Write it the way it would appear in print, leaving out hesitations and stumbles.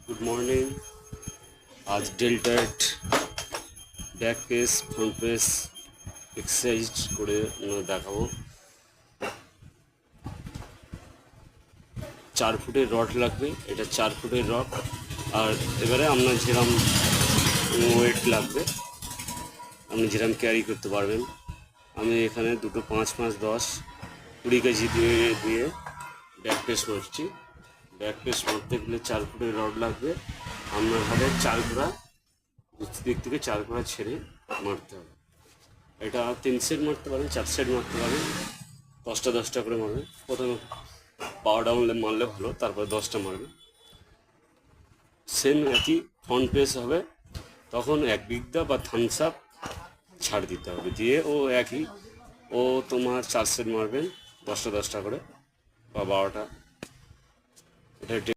Good morning. আজ ডেল্টাট back press front press exercise করে দেখাবো। 4 ফুটের রড লাগবে, এটা 4 ফুটের রড। আর এবারে আপনার যেরকম ওয়েট লাগবে আপনি যেরকম ক্যারি করতে পারবেন। আমি এখানে দুটো 5, 5, 10, 20 কেজি দিয়ে ব্যাক প্রেস মারছি। ব্যাক প্রেস মারতে গেলে 4 ফুটের রড লাগবে। আপনার হাতে 4 ঘোড়া দিক থেকে 4 ঘোড়া ছেড়ে মারতে হবে। এটা 3 সেট মারতে পারেন, 4 সেট মারতে পারেন, 10টা 10টা করে মারবেন। প্রথমে পাওয়ার ডাউন মারলে ভালো, তারপরে 10টা মারবেন। সেম একই ফ্রন্ট প্রেস হবে, তখন এক বিগদা বা থামস আপ ছাড় দিতে হবে, দিয়ে একই তোমার 4 সেট মারবেন, 10টা 10টা করে বা 12টা। এটা